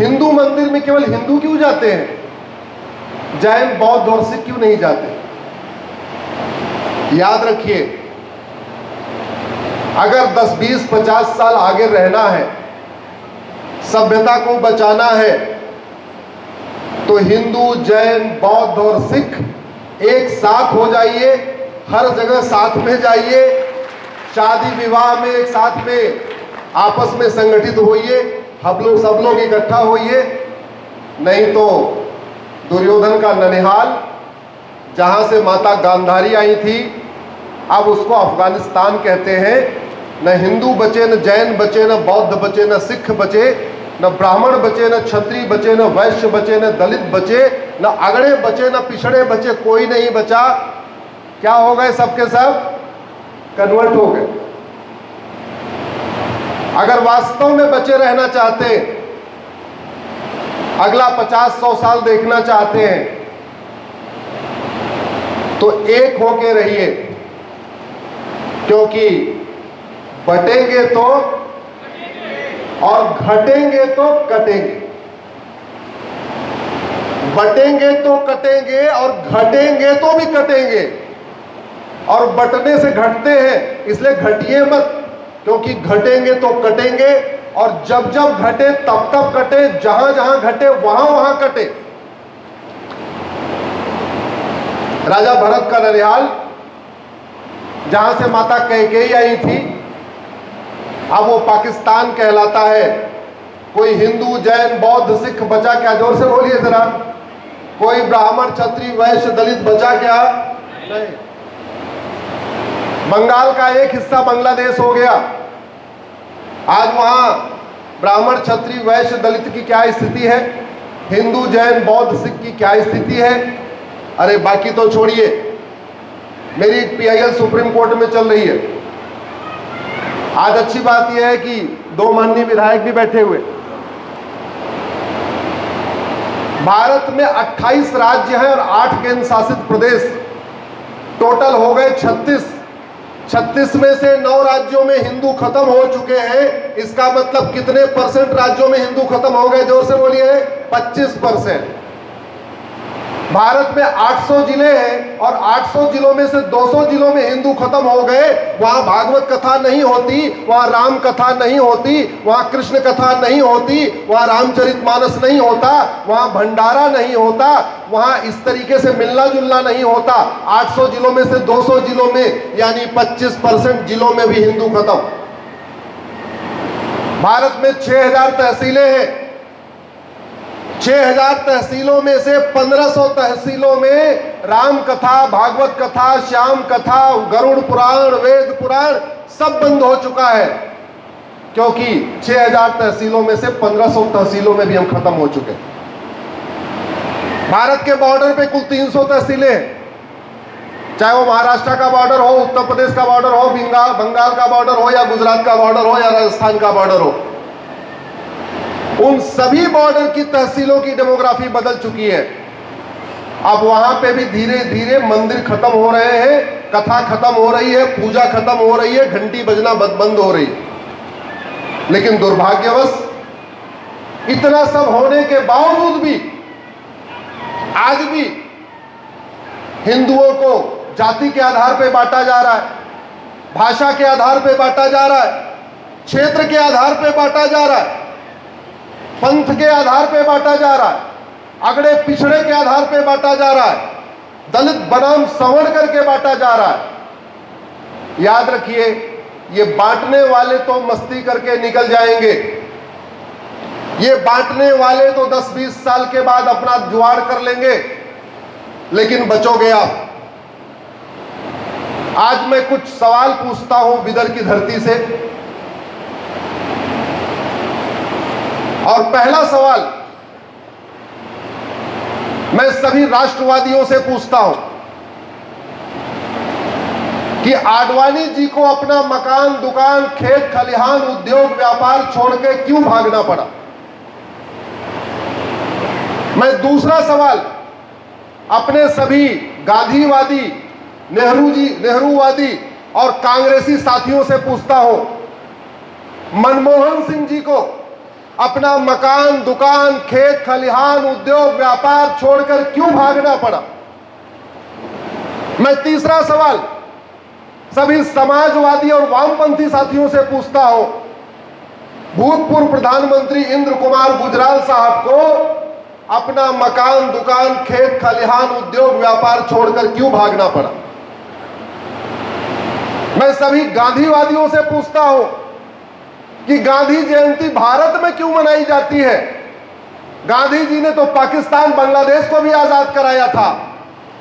हिंदू मंदिर में केवल हिंदू क्यों जाते हैं, जैन, बौद्ध और सिख क्यों नहीं जाते? याद रखिए, अगर 10, 20, 50 साल आगे रहना है, सभ्यता को बचाना है, तो हिंदू, जैन, बौद्ध और सिख एक साथ हो जाइए, हर जगह साथ में जाइए, शादी विवाह में एक साथ में आपस में संगठित होइए, सब लोग इकट्ठा होइए। नहीं तो दुर्योधन का ननिहाल, जहां से माता गांधारी आई थी, अब उसको अफगानिस्तान कहते हैं। न हिंदू बचे, न जैन बचे, न बौद्ध बचे, न सिख बचे, न ब्राह्मण बचे, न क्षत्रिय बचे, न वैश्य बचे, न दलित बचे, न अगड़े बचे, न पिछड़े बचे, कोई नहीं बचा। क्या हो गए? सबके सब कन्वर्ट हो गए। अगर वास्तव में बचे रहना चाहते हैं, अगला 50-100 साल देखना चाहते हैं, तो एक होके रहिए, क्योंकि बटेंगे तो और घटेंगे तो कटेंगे। बटेंगे तो कटेंगे और घटेंगे तो भी कटेंगे। और बटने से घटते हैं, इसलिए घटिए मत, क्योंकि घटेंगे तो कटेंगे, और जब जब घटे तब तब कटे, जहां जहां घटे वहां वहां कटे। राजा भरत का ननिहाल, जहां से माता कैकेयी आई थी, अब वो पाकिस्तान कहलाता है। कोई हिंदू, जैन, बौद्ध, सिख बचा क्या? जोर से बोलिए जरा। कोई ब्राह्मण, क्षत्रिय, वैश्य, दलित बचा क्या? नहीं। बंगाल का एक हिस्सा बांग्लादेश हो गया। आज वहां ब्राह्मण, क्षत्रिय, वैश्य, दलित की क्या स्थिति है? हिंदू, जैन, बौद्ध, सिख की क्या स्थिति है? अरे बाकी तो छोड़िए, मेरी PIL सुप्रीम कोर्ट में चल रही है। आज अच्छी बात यह है कि 2 माननीय विधायक भी बैठे हुए। भारत में 28 राज्य हैं और 8 केंद्र शासित प्रदेश, टोटल हो गए 36। 36 में से 9 राज्यों में हिंदू खत्म हो चुके हैं। इसका मतलब कितने % राज्यों में हिंदू खत्म हो गए? जोर से बोलिए। 25%। भारत में 800 जिले हैं और 800 जिलों में से 200 जिलों में हिंदू खत्म हो गए। वहां भागवत कथा नहीं होती, वहां राम कथा नहीं होती, वहां कृष्ण कथा नहीं होती, वहां रामचरितमानस नहीं होता, वहां भंडारा नहीं होता, वहां इस तरीके से मिलना जुलना नहीं होता। 800 जिलों में से 200 जिलों में, यानी 25% जिलों में भी हिंदू खत्म। भारत में 6000 तहसीलें हैं। 6000 तहसीलों में से 1500 तहसीलों में राम कथा, भागवत कथा, श्याम कथा, गरुड़ पुराण, वेद पुराण सब बंद हो चुका है, क्योंकि 6000 तहसीलों में से 1500 तहसीलों में भी हम खत्म हो चुके। भारत के बॉर्डर पे कुल 300 तहसीलें हैं, चाहे वो महाराष्ट्र का बॉर्डर हो, उत्तर प्रदेश का बॉर्डर हो, बंगाल का बॉर्डर हो, या गुजरात का बॉर्डर हो, या राजस्थान का बॉर्डर हो। उन सभी बॉर्डर की तहसीलों की डेमोग्राफी बदल चुकी है। अब वहां पे भी धीरे धीरे मंदिर खत्म हो रहे हैं, कथा खत्म हो रही है, पूजा खत्म हो रही है, घंटी बजना बंद हो रही है। लेकिन दुर्भाग्यवश इतना सब होने के बावजूद भी आज भी हिंदुओं को जाति के आधार पर बांटा जा रहा है, भाषा के आधार पर बांटा जा रहा है, क्षेत्र के आधार पर बांटा जा रहा है, पंथ के आधार पर बांटा जा रहा है, अगड़े पिछड़े के आधार पर बांटा जा रहा है, दलित बनाम सवर्ण करके बांटा जा रहा है। याद रखिए, ये बांटने वाले तो मस्ती करके निकल जाएंगे, ये बांटने वाले तो 10-20 साल के बाद अपना जुगाड़ कर लेंगे, लेकिन बचोगे आप। आज मैं कुछ सवाल पूछता हूं बिदर की धरती से, और पहला सवाल मैं सभी राष्ट्रवादियों से पूछता हूं कि आडवाणी जी को अपना मकान, दुकान, खेत खलिहान, उद्योग, व्यापार छोड़ के क्यों भागना पड़ा? मैं दूसरा सवाल अपने सभी गांधीवादी, नेहरूवादी और कांग्रेसी साथियों से पूछता हूं, मनमोहन सिंह जी को अपना मकान, दुकान, खेत खलिहान, उद्योग, व्यापार छोड़कर क्यों भागना पड़ा? मैं तीसरा सवाल सभी समाजवादी और वामपंथी साथियों से पूछता हूं, भूतपूर्व प्रधानमंत्री इंद्र कुमार गुजराल साहब को अपना मकान, दुकान, खेत खलिहान, उद्योग, व्यापार छोड़कर क्यों भागना पड़ा? मैं सभी गांधीवादियों से पूछता हूं कि गांधी जयंती भारत में क्यों मनाई जाती है? गांधी जी ने तो पाकिस्तान, बांग्लादेश को भी आजाद कराया था,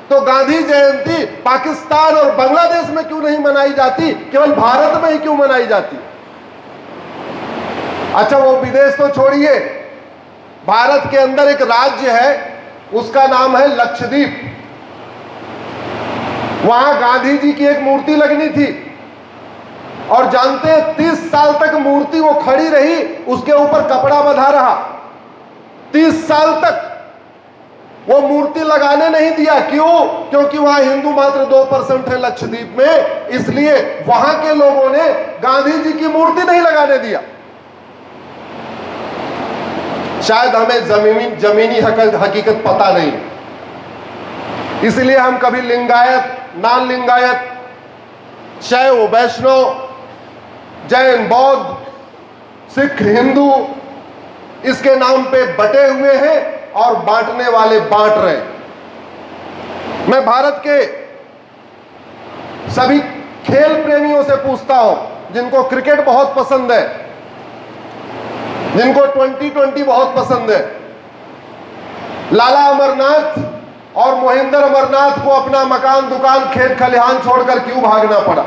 तो गांधी जयंती पाकिस्तान और बांग्लादेश में क्यों नहीं मनाई जाती, केवल भारत में ही क्यों मनाई जाती? अच्छा, वो विदेश तो छोड़िए, भारत के अंदर एक राज्य है, उसका नाम है लक्षद्वीप। वहां गांधी जी की एक मूर्ति लगनी थी और जानते हैं 30 साल तक मूर्ति वो खड़ी रही, उसके ऊपर कपड़ा बंधा रहा। 30 साल तक वो मूर्ति लगाने नहीं दिया। क्यों? क्योंकि वहां हिंदू मात्र 2% है लक्षद्वीप में, इसलिए वहां के लोगों ने गांधी जी की मूर्ति नहीं लगाने दिया। शायद हमें जमीनी हकीकत पता नहीं, इसलिए हम कभी लिंगायत, नॉन लिंगायत, शैव, वैष्णव, जैन, बौद्ध, सिख, हिंदू इसके नाम पे बटे हुए हैं और बांटने वाले बांट रहे हैं। मैं भारत के सभी खेल प्रेमियों से पूछता हूं, जिनको क्रिकेट बहुत पसंद है, जिनको 2020 बहुत पसंद है, लाला अमरनाथ और मोहिंदर अमरनाथ को अपना मकान, दुकान, खेत खलिहान छोड़कर क्यों भागना पड़ा?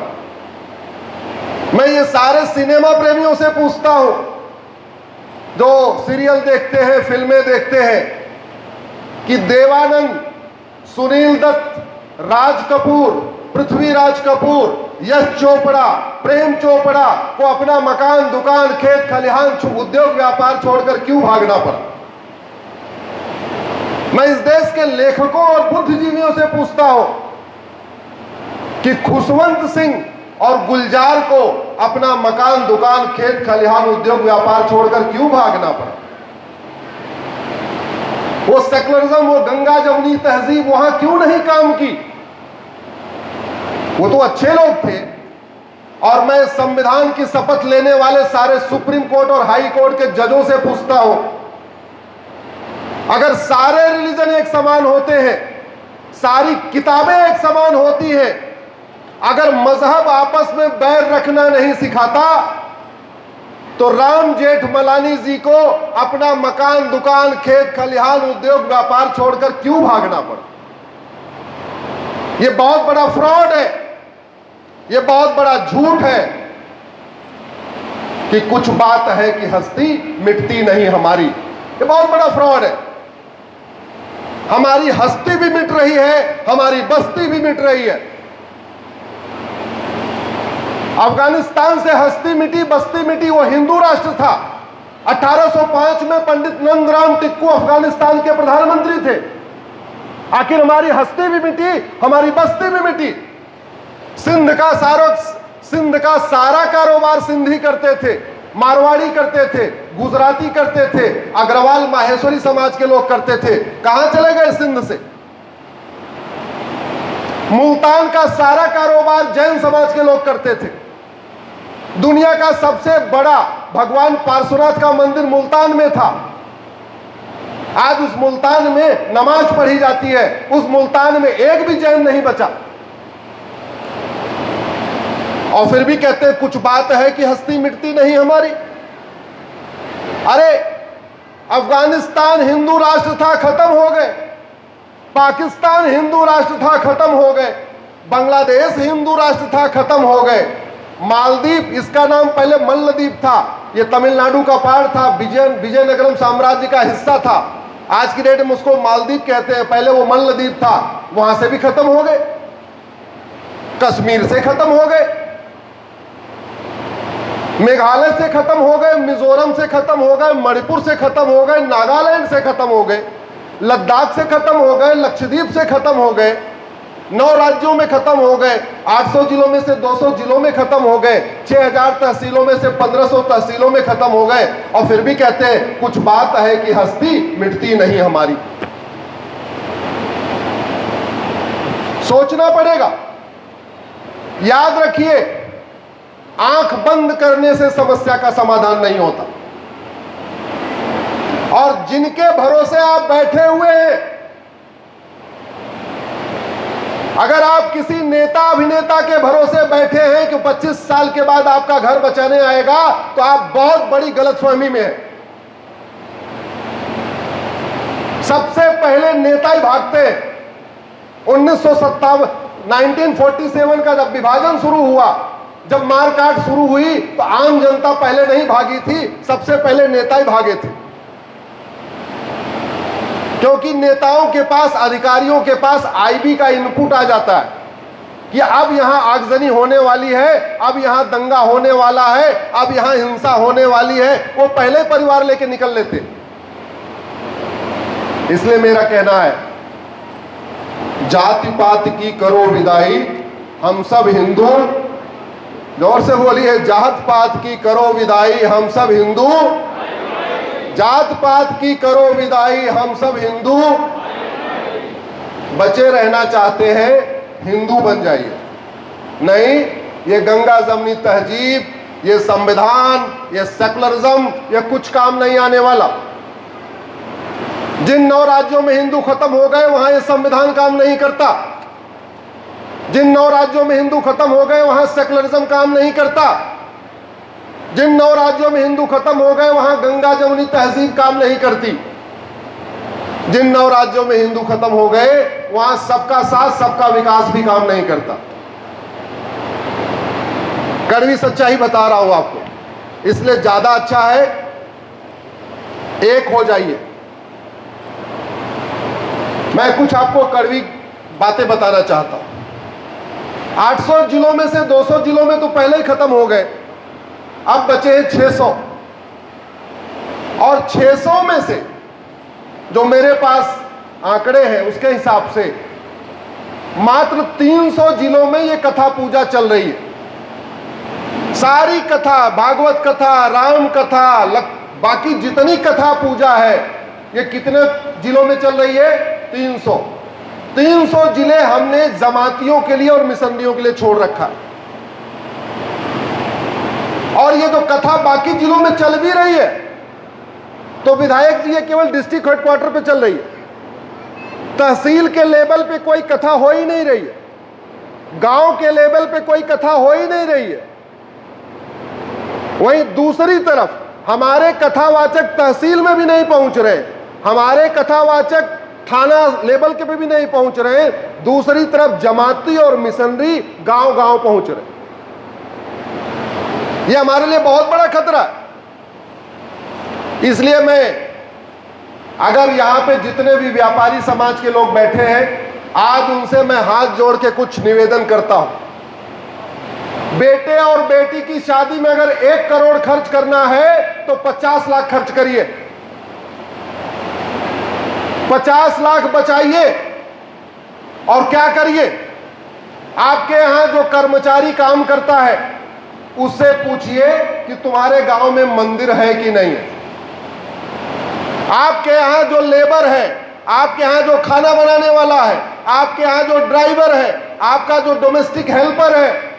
मैं ये सारे सिनेमा प्रेमियों से पूछता हूं, जो सीरियल देखते हैं, फिल्में देखते हैं, कि देवानंद, सुनील दत्त, राज कपूर, पृथ्वीराज कपूर, यश चोपड़ा, प्रेम चोपड़ा को अपना मकान, दुकान, खेत खलिहान, उद्योग, व्यापार छोड़कर क्यों भागना पड़ा? मैं इस देश के लेखकों और बुद्धिजीवियों से पूछता हूं कि खुशवंत सिंह और गुलजार को अपना मकान, दुकान, खेत खलिहान, उद्योग, व्यापार छोड़कर क्यों भागना पड़ा? वो सेकुलरिज्म, वो गंगा जमुनी तहजीब वहां क्यों नहीं काम की? वो तो अच्छे लोग थे। और मैं संविधान की शपथ लेने वाले सारे सुप्रीम कोर्ट और हाई कोर्ट के जजों से पूछता हूं, अगर सारे रिलीजन एक समान होते हैं, सारी किताबें एक समान होती हैं, अगर मजहब आपस में बैर रखना नहीं सिखाता, तो राम जेठमलानी जी को अपना मकान, दुकान, खेत खलिहान, उद्योग, व्यापार छोड़कर क्यों भागना पड़ा? यह बहुत बड़ा फ्रॉड है, यह बहुत बड़ा झूठ है कि कुछ बात है कि हस्ती मिटती नहीं हमारी। यह बहुत बड़ा फ्रॉड है। हमारी हस्ती भी मिट रही है, हमारी बस्ती भी मिट रही है। अफगानिस्तान से हस्ती मिटी, बस्ती मिटी, वो हिंदू राष्ट्र था। 1805 में पंडित नंदराम टिक्कू अफगानिस्तान के प्रधानमंत्री थे। आखिर हमारी हस्ती भी मिटी, हमारी बस्ती भी मिटी। सिंध का सारा कारोबार सिंधी करते थे, मारवाड़ी करते थे, गुजराती करते थे, अग्रवाल माहेश्वरी समाज के लोग करते थे। कहां चले गए सिंध से? मुल्तान का सारा कारोबार जैन समाज के लोग करते थे। दुनिया का सबसे बड़ा भगवान पार्श्वनाथ का मंदिर मुल्तान में था। आज उस मुल्तान में नमाज पढ़ी जाती है, उस मुल्तान में एक भी जैन नहीं बचा। और फिर भी कहते हैं कुछ बात है कि हस्ती मिटती नहीं हमारी। अरे अफगानिस्तान हिंदू राष्ट्र था, खत्म हो गए। पाकिस्तान हिंदू राष्ट्र था, खत्म हो गए। बांग्लादेश हिंदू राष्ट्र था, खत्म हो गए। मालदीव, इसका नाम पहले मल्लदीप था, यह तमिलनाडु का पार्ट था, विजयनगरम साम्राज्य का हिस्सा था। आज की डेट में उसको मालदीव कहते हैं, पहले वो मल्लदीप था। वहां से भी खत्म हो गए, कश्मीर से खत्म हो गए, मेघालय से खत्म हो गए, मिजोरम से खत्म हो गए, मणिपुर से खत्म हो गए, नागालैंड से खत्म हो गए, लद्दाख से खत्म हो गए, लक्षद्वीप से खत्म हो गए। 9 राज्यों में खत्म हो गए, 800 जिलों में से 200 जिलों में खत्म हो गए, 6000 तहसीलों में से 1500 तहसीलों में खत्म हो गए, और फिर भी कहते हैं कुछ बात है कि हस्ती मिटती नहीं हमारी। सोचना पड़ेगा। याद रखिए, आंख बंद करने से समस्या का समाधान नहीं होता। और जिनके भरोसे आप बैठे हुए हैं, अगर आप किसी नेता अभिनेता के भरोसे बैठे हैं कि 25 साल के बाद आपका घर बचाने आएगा, तो आप बहुत बड़ी गलतफहमी में हैं। सबसे पहले नेता ही भागते हैं। 1947 का जब विभाजन शुरू हुआ, जब मारकाट शुरू हुई, तो आम जनता पहले नहीं भागी थी, सबसे पहले नेता ही भागे थे। क्योंकि नेताओं के पास, अधिकारियों के पास आईबी का इनपुट आ जाता है कि अब यहां आगजनी होने वाली है, अब यहां दंगा होने वाला है, अब यहां हिंसा होने वाली है। वो पहले परिवार लेके निकल लेते। इसलिए मेरा कहना है, जाति पात की करो विदाई, हम सब हिंदू। जोर से बोलिए, जात पात की करो विदाई, हम सब हिंदू। जात पात की करो विदाई, हम सब हिंदू। बचे रहना चाहते हैं, हिंदू बन जाइए। नहीं, ये गंगा जमनी तहजीब, ये संविधान, ये सेकुलरिज्म, ये कुछ काम नहीं आने वाला। जिन 9 राज्यों में हिंदू खत्म हो गए, वहां ये संविधान काम नहीं करता। जिन 9 राज्यों में हिंदू खत्म हो गए, वहां सेकुलरिज्म काम नहीं करता। जिन 9 राज्यों में हिंदू खत्म हो गए, वहां गंगा जमुनी तहजीब काम नहीं करती। जिन 9 राज्यों में हिंदू खत्म हो गए, वहां सबका साथ सबका विकास भी काम नहीं करता। कड़वी सच्चाई बता रहा हूं आपको। इसलिए ज्यादा अच्छा है एक हो जाइए। मैं कुछ आपको कड़वी बातें बताना चाहता हूं। 800 जिलों में से 200 जिलों में तो पहले ही खत्म हो गए, अब बचे हैं 600। और 600 में से जो मेरे पास आंकड़े हैं, उसके हिसाब से मात्र 300 जिलों में ये कथा पूजा चल रही है। सारी कथा, भागवत कथा, राम कथा, बाकी जितनी कथा पूजा है, ये कितने जिलों में चल रही है? 300। 300 जिले हमने जमातियों के लिए और मिशनरियों के लिए छोड़ रखा है। और ये जो कथा बाकी जिलों में चल भी रही है, तो विधायक जी ये केवल डिस्ट्रिक्ट हेडक्वार्टर पे चल रही है। तहसील के लेवल पे कोई कथा हो ही नहीं रही है। गांव के लेवल पे कोई कथा हो ही नहीं रही है। वहीं दूसरी तरफ हमारे कथावाचक तहसील में भी नहीं पहुंच रहे, हमारे कथावाचक थाना लेवल के पे भी नहीं पहुंच रहे। दूसरी तरफ जमाती और मिशनरी गांव गांव पहुंच रहे। ये हमारे लिए बहुत बड़ा खतरा है। इसलिए मैं, अगर यहां पे जितने भी व्यापारी समाज के लोग बैठे हैं, आज उनसे मैं हाथ जोड़ के कुछ निवेदन करता हूं। बेटे और बेटी की शादी में अगर 1 करोड़ खर्च करना है, तो 50 लाख खर्च करिए। 50 लाख बचाइए। और क्या करिए, आपके यहां जो कर्मचारी काम करता है, उससे पूछिए कि तुम्हारे गांव में मंदिर है कि नहीं है। आपके यहां जो लेबर है, आपके यहां जो खाना बनाने वाला है, आपके यहां जो ड्राइवर है, आपका जो डोमेस्टिक हेल्पर है,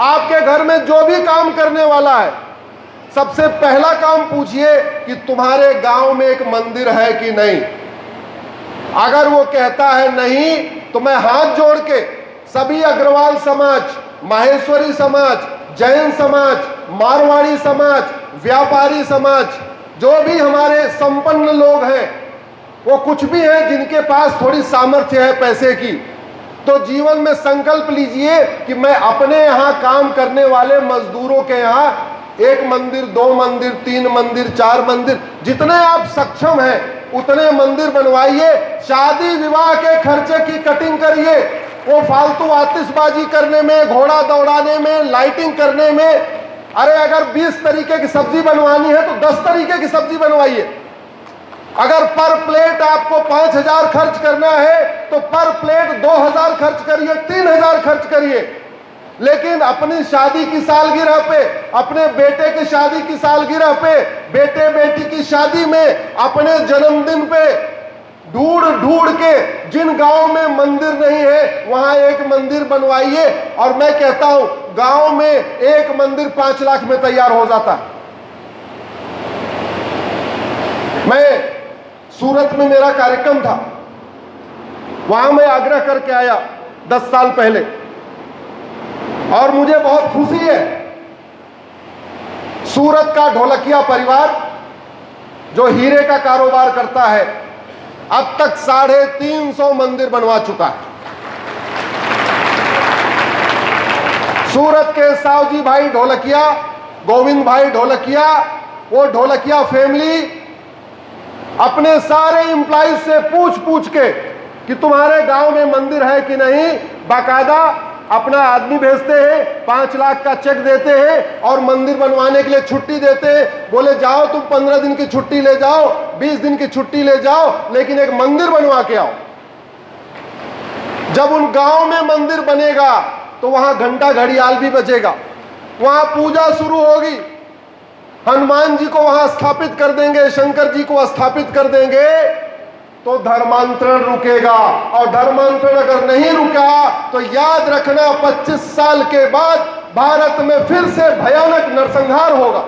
आपके घर में जो भी काम करने वाला है, सबसे पहला काम पूछिए कि तुम्हारे गांव में एक मंदिर है कि नहीं। अगर वो कहता है नहीं, तो मैं हाथ जोड़ के सभी अग्रवाल समाज, माहेश्वरी समाज, जैन समाज, मारवाड़ी समाज, व्यापारी समाज, जो भी हमारे संपन्न लोग हैं, वो कुछ भी हैं जिनके पास थोड़ी सामर्थ्य है पैसे की, तो जीवन में संकल्प लीजिए कि मैं अपने यहाँ काम करने वाले मजदूरों के यहाँ 1 मंदिर, 2 मंदिर, 3 मंदिर, 4 मंदिर, जितने आप सक्षम हैं उतने मंदिर बनवाइए। शादी विवाह के खर्चे की कटिंग करिए। वो फालतू आतिशबाजी करने में, घोड़ा दौड़ाने में, लाइटिंग करने में, अरे अगर 20 तरीके की सब्जी बनवानी है तो 10 तरीके की सब्जी बनवाइए। अगर पर प्लेट आपको 5,000 खर्च करना है तो पर प्लेट 2,000 खर्च करिए, 3,000 खर्च करिए, लेकिन अपनी शादी की सालगिरह पे, अपने बेटे की शादी की सालगिरह पे, बेटे बेटी की शादी में, अपने जन्मदिन पे ढूंढ ढूंढ के जिन गांव में मंदिर नहीं है वहां एक मंदिर बनवाइए। और मैं कहता हूं गांव में एक मंदिर 5 लाख में तैयार हो जाता है। मैं सूरत में मेरा कार्यक्रम था, वहां मैं आग्रह करके आया 10 साल पहले, और मुझे बहुत खुशी है। सूरत का ढोलकिया परिवार जो हीरे का कारोबार करता है, अब तक 350 मंदिर बनवा चुका है। सूरत के सावजी भाई ढोलकिया, गोविंद भाई ढोलकिया, वो ढोलकिया फैमिली अपने सारे एम्प्लॉइज से पूछ पूछ के कि तुम्हारे गांव में मंदिर है कि नहीं, बाकायदा अपना आदमी भेजते हैं, 5 लाख का चेक देते हैं और मंदिर बनवाने के लिए छुट्टी देते हैं। बोले जाओ तुम 15 दिन की छुट्टी ले जाओ, 20 दिन की छुट्टी ले जाओ, लेकिन एक मंदिर बनवा के आओ। जब उन गांव में मंदिर बनेगा तो वहां घंटा घड़ियाल भी बजेगा, वहां पूजा शुरू होगी, हनुमान जी को वहां स्थापित कर देंगे, शंकर जी को स्थापित कर देंगे, तो धर्मांतरण रुकेगा। और धर्मांतरण अगर नहीं रुका तो याद रखना 25 साल के बाद भारत में फिर से भयानक नरसंहार होगा।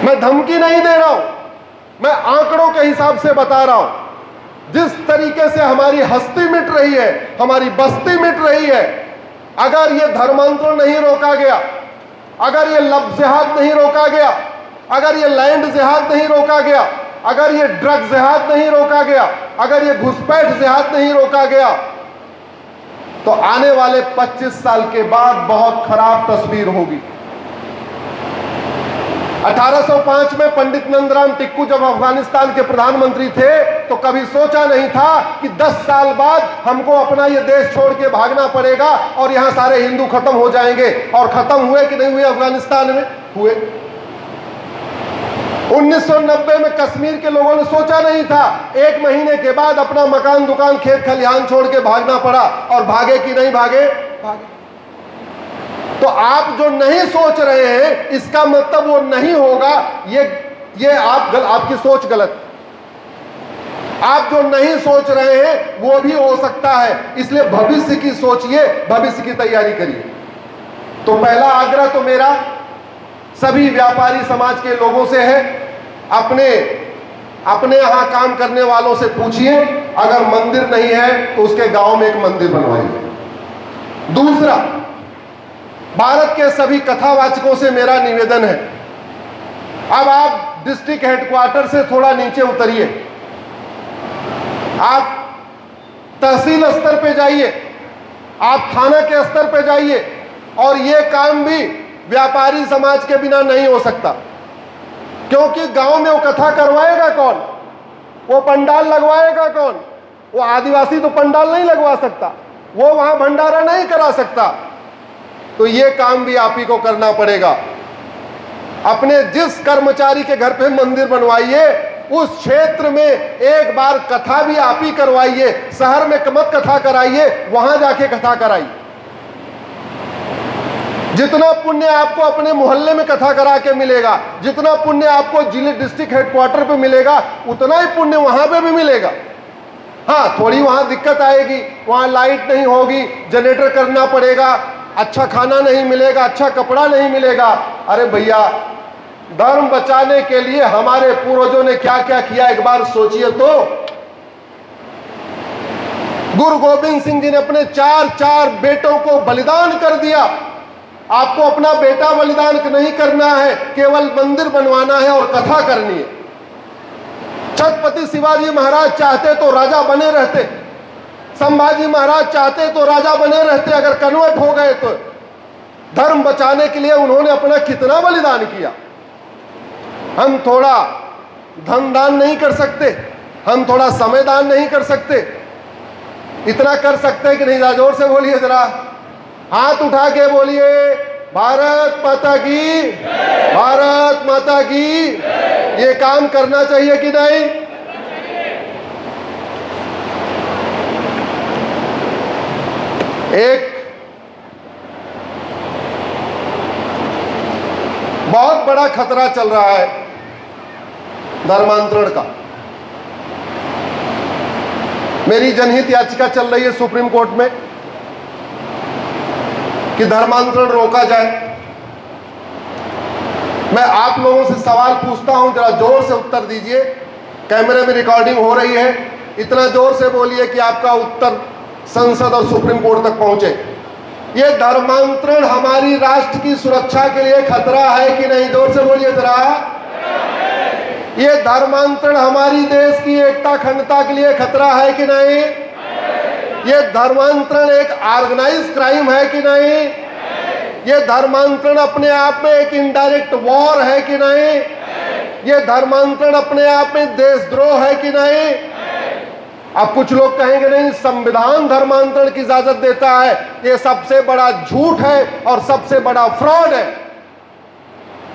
मैं धमकी नहीं दे रहा हूं, मैं आंकड़ों के हिसाब से बता रहा हूं। जिस तरीके से हमारी हस्ती मिट रही है, हमारी बस्ती मिट रही है, अगर यह धर्मांतरण नहीं रोका गया, अगर ये लब जिहाद नहीं रोका गया, अगर ये लैंड जिहाद नहीं रोका गया, अगर ये ड्रग जिहाद नहीं रोका गया, अगर ये घुसपैठ जिहाद नहीं रोका गया, तो आने वाले 25 साल के बाद बहुत खराब तस्वीर होगी। 1805 में पंडित नंदराम टिक्कू जब अफगानिस्तान के प्रधानमंत्री थे तो कभी सोचा नहीं था कि 10 साल बाद हमको अपना ये देश छोड़ के भागना पड़ेगा और यहां सारे हिंदू खत्म हो जाएंगे। और खत्म हुए कि नहीं हुए? अफगानिस्तान में हुए। 1990 में कश्मीर के लोगों ने सोचा नहीं था, 1 महीने के बाद अपना मकान दुकान खेत खलिहान छोड़ के भागना पड़ा। और भागे कि नहीं भागे? भागे। तो आप जो नहीं सोच रहे हैं इसका मतलब वो नहीं होगा, ये आपकी सोच गलत। आप जो नहीं सोच रहे हैं वो भी हो सकता है, इसलिए भविष्य की सोचिए, भविष्य की तैयारी करिए। तो पहला आग्रह तो मेरा सभी व्यापारी समाज के लोगों से है, अपने यहां काम करने वालों से पूछिए, अगर मंदिर नहीं है तो उसके गांव में एक मंदिर बनवाइए। दूसरा, भारत के सभी कथावाचकों से मेरा निवेदन है, अब आप डिस्ट्रिक्ट हेडक्वार्टर से थोड़ा नीचे उतरिए, आप तहसील स्तर पे जाइए, आप थाना के स्तर पे जाइए, और ये काम भी व्यापारी समाज के बिना नहीं हो सकता। क्योंकि गांव में वो कथा करवाएगा कौन? वो पंडाल लगवाएगा कौन? वो आदिवासी तो पंडाल नहीं लगवा सकता, वो वहां भंडारा नहीं करा सकता। तो ये काम भी आप ही को करना पड़ेगा। अपने जिस कर्मचारी के घर पे मंदिर बनवाइए, उस क्षेत्र में एक बार कथा भी आप ही करवाइए। शहर में मत कथा कराइए, वहां जाके कथा कराइए। जितना पुण्य आपको अपने मोहल्ले में कथा करा के मिलेगा, जितना पुण्य आपको जिले डिस्ट्रिक्ट हेडक्वार्टर पे मिलेगा, उतना ही पुण्य वहां पे भी मिलेगा। हाँ, थोड़ी वहां दिक्कत आएगी, वहां लाइट नहीं होगी, जनरेटर करना पड़ेगा, अच्छा खाना नहीं मिलेगा, अच्छा कपड़ा नहीं मिलेगा। अरे भैया, धर्म बचाने के लिए हमारे पूर्वजों ने क्या क्या किया एक बार सोचिए तो। गुरु गोविंद सिंह जी ने अपने 4 बेटों को बलिदान कर दिया। आपको अपना बेटा बलिदान नहीं करना है, केवल मंदिर बनवाना है और कथा करनी है। छत्रपति शिवाजी महाराज चाहते तो राजा बने रहते, संभाजी महाराज चाहते तो राजा बने रहते, अगर कन्वर्ट हो गए तो। धर्म बचाने के लिए उन्होंने अपना कितना बलिदान किया। हम थोड़ा धन दान नहीं कर सकते, हम थोड़ा समय दान नहीं कर सकते, इतना कर सकते हैं कि नहीं? जोर से बोलिए जरा, हाथ उठा के बोलिए, भारत माता की, भारत माता की। ये काम करना चाहिए कि नहीं? एक बहुत बड़ा खतरा चल रहा है धर्मांतरण का। मेरी जनहित याचिका चल रही है सुप्रीम कोर्ट में कि धर्मांतरण रोका जाए। मैं आप लोगों से सवाल पूछता हूं, जरा जोर से उत्तर दीजिए। कैमरे में रिकॉर्डिंग हो रही है, इतना जोर से बोलिए कि आपका उत्तर संसद और सुप्रीम कोर्ट तक पहुंचे। ये धर्मांतरण हमारी राष्ट्र की सुरक्षा के लिए खतरा है कि नहीं? जोर से बोलिए जरा। ये धर्मांतरण हमारी देश की एकता अखंडता के लिए खतरा है कि नहीं? ये धर्मांतरण एक ऑर्गेनाइज क्राइम है कि नहीं? ये धर्मांतरण अपने आप में एक इनडायरेक्ट वॉर है कि नहीं? ये धर्मांतरण अपने आप में देशद्रोह है कि नहीं? अब कुछ लोग कहेंगे नहीं, संविधान धर्मांतरण की इजाजत देता है। ये सबसे बड़ा झूठ है और सबसे बड़ा फ्रॉड है।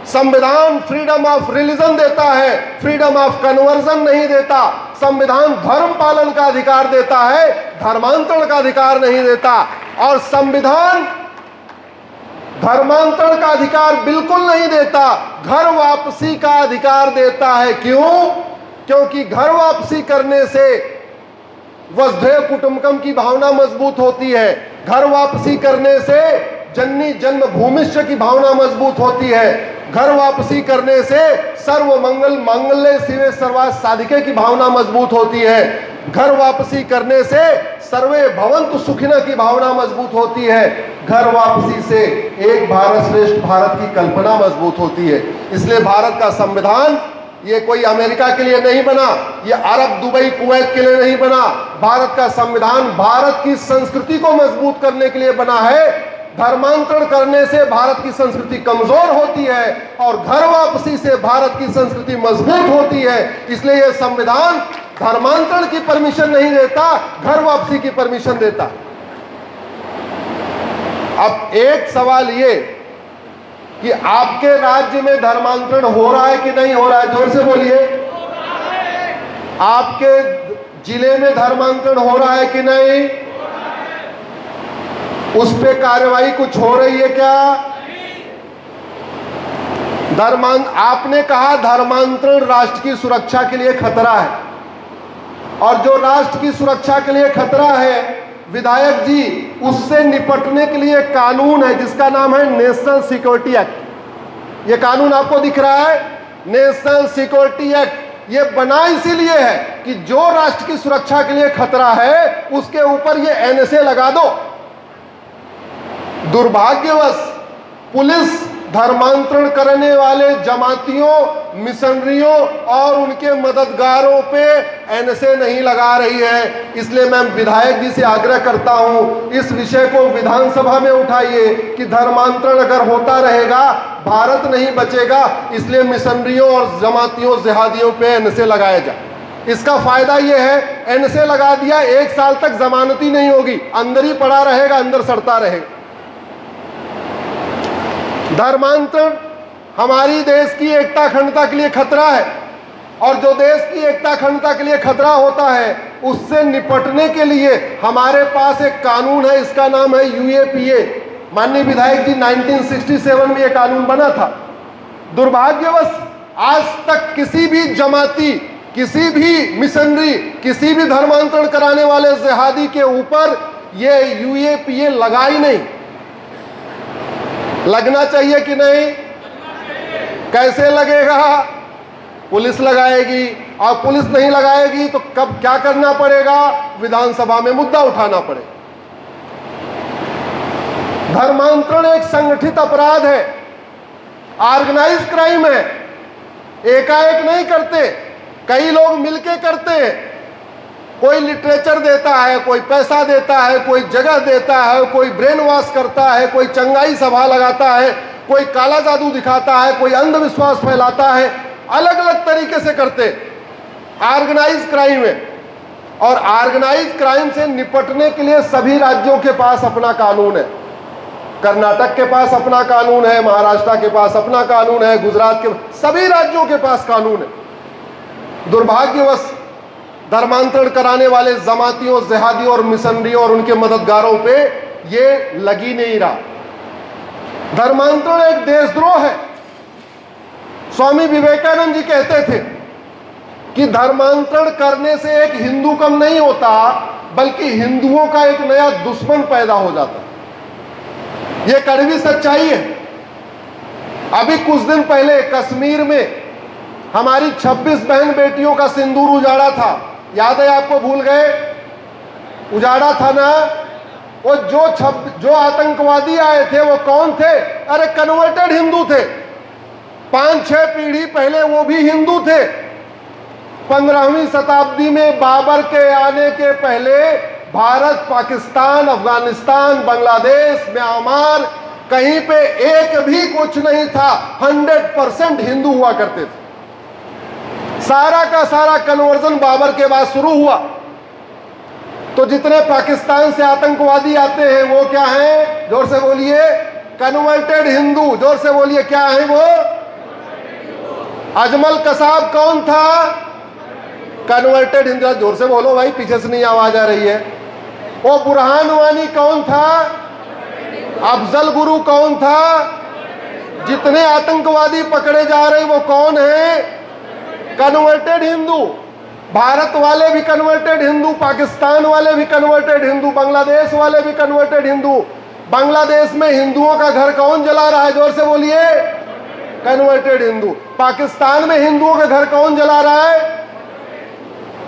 संविधान फ्रीडम ऑफ रिलीजन देता है, फ्रीडम ऑफ कन्वर्जन नहीं देता। संविधान धर्म पालन का अधिकार देता है, धर्मांतरण का अधिकार नहीं देता। और संविधान धर्मांतरण का अधिकार बिल्कुल नहीं देता, घर वापसी का अधिकार देता है। क्यों? क्योंकि घर वापसी करने से वसुधैव कुटुंबकम की भावना मजबूत होती है। घर वापसी करने से जननी जन्मभूमिष्य की भावना मजबूत होती है। घर वापसी करने से सर्वमंगल मांगल्ये शिवे सर्वार्थ साधिके की भावना मजबूत होती है। घर वापसी करने से सर्वे भवन्तु सुखिनः की भावना मजबूत होती है। घर वापसी से एक भारत श्रेष्ठ भारत की कल्पना मजबूत होती है। इसलिए भारत का संविधान ये कोई अमेरिका के लिए नहीं बना, ये अरब, दुबई, कुवैत के लिए नहीं बना। भारत का संविधान भारत की संस्कृति को मजबूत करने के लिए बना है। धर्मांतरण करने से भारत की संस्कृति कमजोर होती है और घर वापसी से भारत की संस्कृति मजबूत होती है। इसलिए यह संविधान धर्मांतरण की परमिशन नहीं देता, घर वापसी की परमिशन देता। अब एक सवाल ये कि आपके राज्य में धर्मांतरण हो रहा है कि नहीं हो रहा है? जोर से बोलिए। आपके जिले में धर्मांतरण हो रहा है कि नहीं? उस पे कार्रवाई कुछ हो रही है क्या? आपने कहा धर्मांतरण राष्ट्र की सुरक्षा के लिए खतरा है, और जो राष्ट्र की सुरक्षा के लिए खतरा है विधायक जी, उससे निपटने के लिए कानून है जिसका नाम है नेशनल सिक्योरिटी एक्ट। ये कानून आपको दिख रहा है, नेशनल सिक्योरिटी एक्ट। ये बना इसीलिए है कि जो राष्ट्र की सुरक्षा के लिए खतरा है उसके ऊपर ये एनएसए लगा दो। दुर्भाग्यवश पुलिस धर्मांतरण करने वाले जमातियों, मिशनरियों और उनके मददगारों पे एनएसए नहीं लगा रही है। इसलिए मैं विधायक जी से आग्रह करता हूं, इस विषय को विधानसभा में उठाइए कि धर्मांतरण अगर होता रहेगा भारत नहीं बचेगा। इसलिए मिशनरियों और जमातियों, जिहादियों पे एनएसए लगाया जाए। इसका फायदा यह है, एनएसए लगा दिया, 1 साल तक जमानती नहीं होगी, अंदर ही पड़ा रहेगा, अंदर सड़ता रहेगा। धर्मांतरण हमारी देश की एकता अखंडता के लिए खतरा है, और जो देश की एकता अखंडता के लिए खतरा होता है उससे निपटने के लिए हमारे पास एक कानून है, इसका नाम है यूएपीए। माननीय विधायक जी, 1967 में यह कानून बना था। दुर्भाग्यवश आज तक किसी भी जमाती, किसी भी मिशनरी, किसी भी धर्मांतरण कराने वाले जिहादी के ऊपर यह यूएपीए लगा ही नहीं। लगना चाहिए कि नहीं? कैसे लगेगा? पुलिस लगाएगी, और पुलिस नहीं लगाएगी तो कब क्या करना पड़ेगा? विधानसभा में मुद्दा उठाना पड़ेगा। धर्मांतरण एक संगठित अपराध है, ऑर्गेनाइज क्राइम है। एकाएक नहीं करते, कई लोग मिलके करते हैं। कोई लिटरेचर देता है, कोई पैसा देता है, कोई जगह देता है, कोई ब्रेन वॉश करता है, कोई चंगाई सभा लगाता है, कोई काला जादू दिखाता है, कोई अंधविश्वास फैलाता है। अलग अलग तरीके से करते। ऑर्गेनाइज क्राइम है, और ऑर्गेनाइज क्राइम से निपटने के लिए सभी राज्यों के पास अपना कानून है। कर्नाटक के पास अपना कानून है, महाराष्ट्र के पास अपना कानून है, गुजरात के, सभी राज्यों के पास कानून है। दुर्भाग्यवश धर्मांतरण कराने वाले जमातियों, जिहादियों और मिशनरियों और उनके मददगारों पे ये लगी नहीं रहा। धर्मांतरण एक देशद्रोह है। स्वामी विवेकानंद जी कहते थे कि धर्मांतरण करने से एक हिंदू कम नहीं होता, बल्कि हिंदुओं का एक नया दुश्मन पैदा हो जाता। यह कड़वी सच्चाई है। अभी कुछ दिन पहले कश्मीर में हमारी 26 बहन बेटियों का सिंदूर उजाड़ा था, याद है आपको? भूल गए? उजाड़ा था ना। वो जो आतंकवादी आए थे वो कौन थे? अरे कन्वर्टेड हिंदू थे। 5-6 पीढ़ी पहले वो भी हिंदू थे। 15वीं शताब्दी में बाबर के आने के पहले भारत, पाकिस्तान, अफगानिस्तान, बांग्लादेश, म्यांमार, कहीं पे एक भी कुछ नहीं था। 100% हिंदू हुआ करते थे। सारा का सारा कन्वर्जन बाबर के बाद शुरू हुआ। तो जितने पाकिस्तान से आतंकवादी आते हैं वो क्या हैं? जोर से बोलिए, कन्वर्टेड हिंदू। जोर से बोलिए, क्या है वो? अजमल कसाब कौन था? कन्वर्टेड हिंदू। जोर से बोलो भाई, पीछे से नहीं आवाज आ रही है। वो बुरहान वानी कौन था? अफजल गुरु कौन था? जितने आतंकवादी पकड़े जा रहे वो कौन है? कन्वर्टेड हिंदू। भारत वाले भी कन्वर्टेड हिंदू, पाकिस्तान वाले भी कन्वर्टेड हिंदू, बांग्लादेश वाले भी कन्वर्टेड हिंदू। बांग्लादेश में हिंदुओं का घर कौन जला रहा है? जोर से बोलिए, कन्वर्टेड हिंदू। पाकिस्तान में हिंदुओं का घर कौन जला रहा है?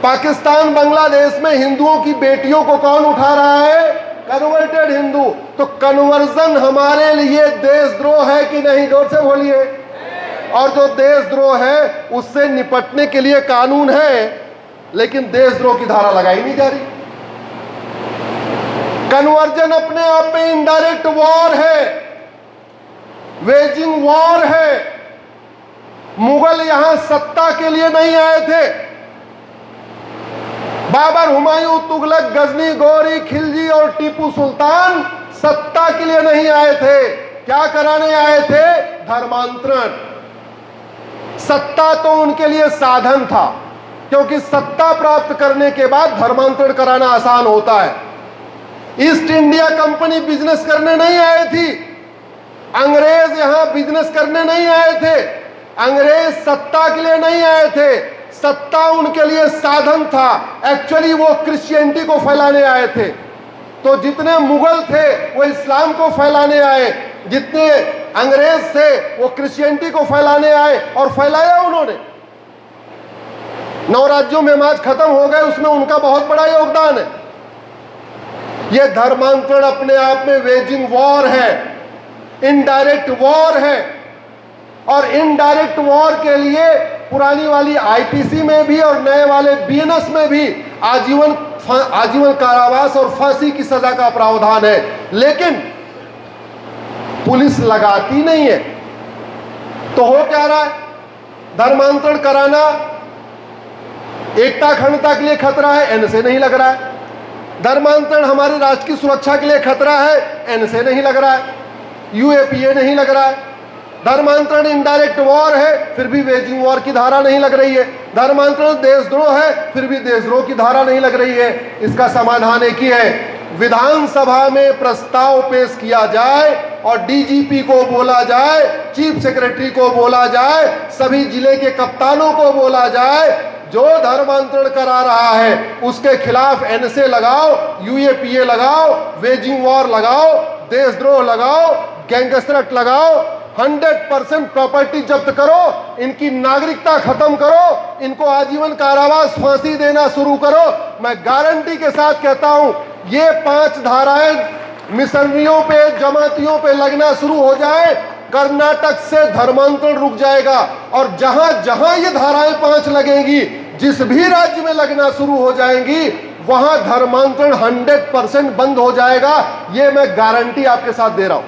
पाकिस्तान, बांग्लादेश में हिंदुओं की बेटियों को कौन उठा रहा है? कन्वर्टेड हिंदू। तो कन्वर्जन हमारे लिए देशद्रोह है कि नहीं? जोर से बोलिए। और जो देशद्रोह है उससे निपटने के लिए कानून है, लेकिन देशद्रोह की धारा लगाई नहीं जा रही। कन्वर्जन अपने आप में इनडायरेक्ट वॉर है, वेजिंग वॉर है। मुगल यहां सत्ता के लिए नहीं आए थे। बाबर, हुमायूं, तुगलक, गजनी, गौरी, खिलजी और टीपू सुल्तान सत्ता के लिए नहीं आए थे। क्या कराने आए थे? धर्मांतरण। सत्ता तो उनके लिए साधन था, क्योंकि सत्ता प्राप्त करने के बाद धर्मांतरण कराना आसान होता है। ईस्ट इंडिया कंपनी बिजनेस करने नहीं आई थी। अंग्रेज यहां बिजनेस करने नहीं आए थे। अंग्रेज सत्ता के लिए नहीं आए थे। सत्ता उनके लिए साधन था। एक्चुअली वो क्रिश्चियनिटी को फैलाने आए थे। तो जितने मुगल थे वो इस्लाम को फैलाने आए, जितने अंग्रेज थे वो क्रिश्चियनिटी को फैलाने आए, और फैलाया उन्होंने। 9 राज्यों में आज खत्म हो गए, उसमें उनका बहुत बड़ा योगदान है। यह धर्मांतरण अपने आप में वेजिंग वॉर है, इनडायरेक्ट वॉर है। और इनडायरेक्ट वॉर के लिए पुरानी वाली आईपीसी में भी और नए वाले बीएनएस में भी आजीवन कारावास और फांसी की सजा का प्रावधान है। लेकिन पुलिस लगाती नहीं है। तो हो क्या रहा है? धर्मांतरण कराना एकता अखंडता के लिए खतरा है, एनएसए नहीं लग रहा है। धर्मांतरण हमारे राष्ट्र की सुरक्षा के लिए खतरा है, एनएसए नहीं लग रहा है, यूएपीए नहीं लग रहा है। धर्मांतरण इनडायरेक्ट वॉर है, फिर भी वेजिंग वॉर की धारा नहीं लग रही है। धर्मांतरण देशद्रोह है, फिर भी देशद्रोह की धारा नहीं लग रही है। इसका समाधान एक ही है, विधानसभा में प्रस्ताव पेश किया जाए और डीजीपी को बोला जाए, चीफ सेक्रेटरी को बोला जाए, सभी जिले के कप्तानों को बोला जाए, जो धर्मांतरण करा रहा है उसके खिलाफ एनएसए लगाओ, यूएपीए लगाओ, वेजिंग वॉर लगाओ, देशद्रोह लगाओ, गैंगस्टर एक्ट लगाओ, 100% प्रॉपर्टी जब्त करो, इनकी नागरिकता खत्म करो, इनको आजीवन कारावास, फांसी देना शुरू करो। मैं गारंटी के साथ कहता हूं, ये 5 धाराएं मिशनरियों पे, जमातियों पे लगना शुरू हो जाए, कर्नाटक से धर्मांतरण रुक जाएगा। और जहां जहां ये धाराएं 5 लगेंगी, जिस भी राज्य में लगना शुरू हो जाएंगी, वहां धर्मांतरण 100% बंद हो जाएगा। ये मैं गारंटी आपके साथ दे रहा हूं।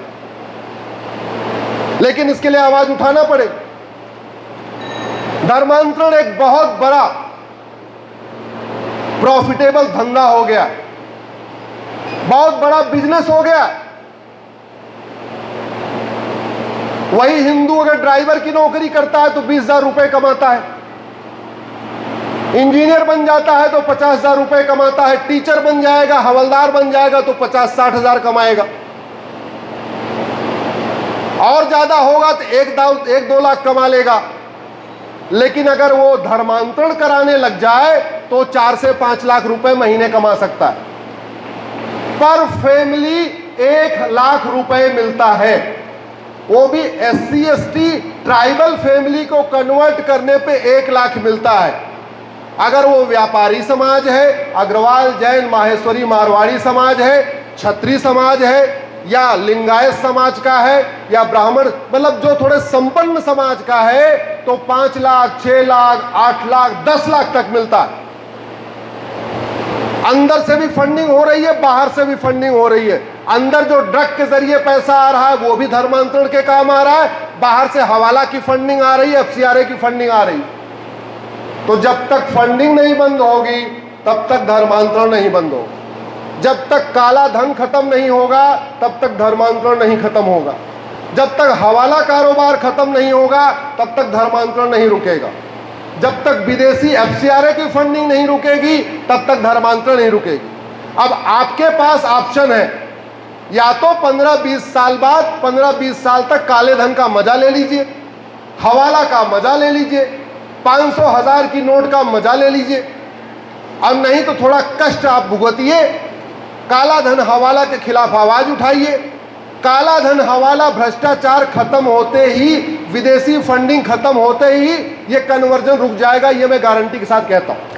लेकिन इसके लिए आवाज उठाना पड़ेगा। धर्मांतरण एक बहुत बड़ा प्रॉफिटेबल धंधा हो गया, बहुत बड़ा बिजनेस हो गया। वही हिंदू अगर ड्राइवर की नौकरी करता है तो 20,000 रुपए कमाता है, इंजीनियर बन जाता है तो 50,000 रुपए कमाता है, टीचर बन जाएगा, हवलदार बन जाएगा तो 50-60 हजार कमाएगा, और ज्यादा होगा तो 1-2 लाख कमा लेगा। लेकिन अगर वो धर्मांतरण कराने लग जाए तो 4 से 5 लाख रुपए महीने कमा सकता है। पर फैमिली 1 लाख रुपए मिलता है, वो भी SC ST ट्राइबल फैमिली को कन्वर्ट करने पे 1 लाख मिलता है। अगर वो व्यापारी समाज है, अग्रवाल जैन माहेश्वरी मारवाड़ी समाज है, छत्री समाज है, या लिंगायत समाज का है, या ब्राह्मण, मतलब जो थोड़े संपन्न समाज का है, तो 5 लाख 6 लाख 8 लाख 10 लाख तक मिलता है। अंदर से भी फंडिंग हो रही है, बाहर से भी फंडिंग हो रही है। अंदर जो ड्रग के जरिए पैसा आ रहा है वो भी धर्मांतरण के काम आ रहा है, बाहर से हवाला की फंडिंग आ रही है, FCRA की फंडिंग आ रही है। तो जब तक फंडिंग नहीं बंद होगी तब तक धर्मांतरण नहीं बंद होगा, जब तक काला धन खत्म नहीं होगा तब तक धर्मांतरण नहीं खत्म होगा, जब तक हवाला कारोबार खत्म नहीं होगा तब तक धर्मांतरण नहीं रुकेगा, जब तक विदेशी FCRA की फंडिंग नहीं रुकेगी तब तक धर्मांतरण नहीं रुकेगी। अब आपके पास ऑप्शन है, या तो 15-20 साल बाद 15-20 साल तक काले धन का मजा ले लीजिए, हवाला का मजा ले लीजिए, 500,000 की नोट का मजा ले लीजिए, और नहीं तो थोड़ा कष्ट आप भुगतिए, काला धन हवाला के खिलाफ आवाज उठाइए। काला धन हवाला भ्रष्टाचार खत्म होते ही, विदेशी फंडिंग खत्म होते ही ये कन्वर्जन रुक जाएगा, ये मैं गारंटी के साथ कहता हूं।